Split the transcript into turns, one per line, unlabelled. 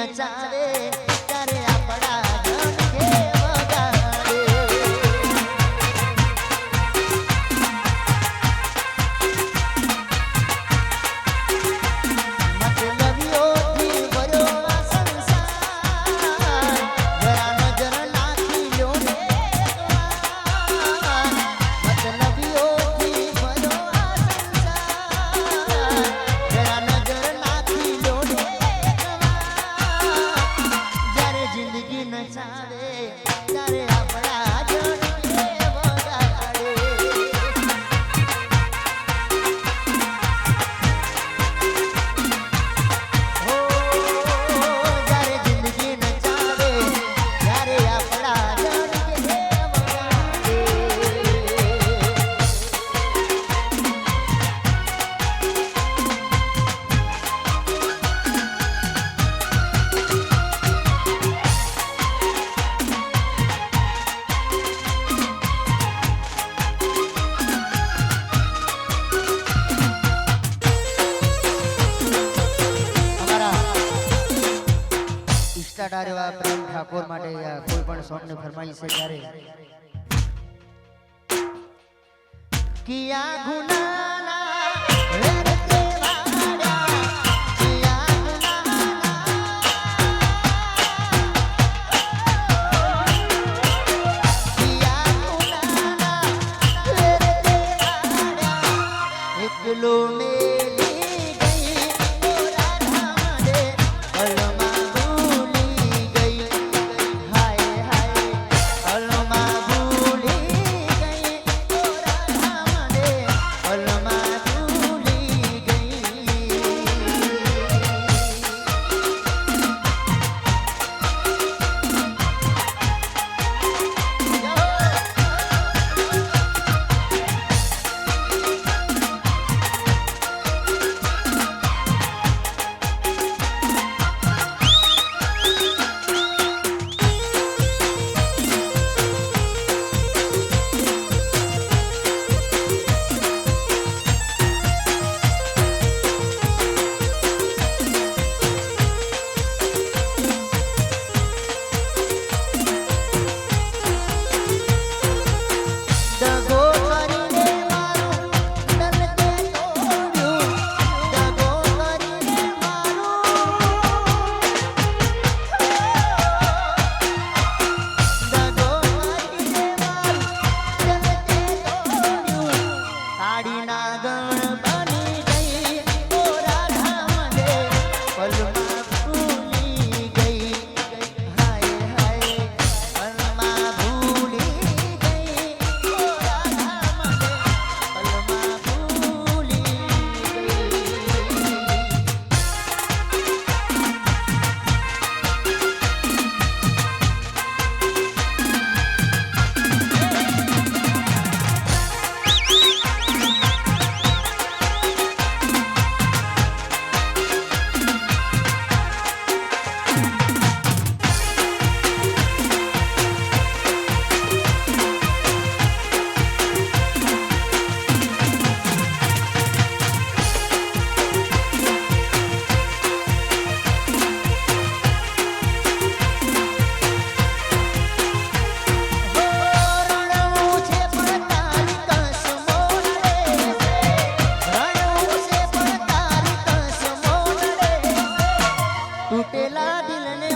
નચાવે ત્યારે આપણા જન કે વગાડે મતલબીઓથી ભર્યો આ સંસાર જરા નજર નાખી લ્યો ને એકવાર મતલબીઓથી ભર્યો આ સંસાર જરા નજર નાખી લ્યો ને જ્યારે જિંદગી નચાવે ત્યારે આપણા જન કે વગાડે હો જ્યારે જિંદગી નચાવે ત્યારે આપણા જન કે વગાડે ઇન્સ્ટાગ્રામ એવા પ્રેમ ઠાકોર માટે કોઈ પણ સોંગ ને ફરમાઈ છે ત્યારે કિયા ગુનાના વેર તેવાડા કિયા ગુનાના વેર તેવાડા એકલો મેલી ગઈ ઓરા ધામડે અલમાં ભૂલી ગઈ હાય હાય અલમાં ભૂલી ગઈ ઓરા ધામડે અલમાં ભૂલી ગઈ દગો કરીને મારું તન તે તોડ્યું દગો કરીને મારું દગો કરીને મારું તન તે તોડ્યું કાળીના ગણ બની ગઈ ઓરા ધામડે પલમાં ભૂલી ગઈ હાય હાય પલમાં ભૂલી ગઈ ઓરા ધામડે પલમાં ભૂલી ગઈ રણવું છે પણ તારી કસમો નડે રણવું છે પણ તારી કસમો નડે તૂટેલા દિલને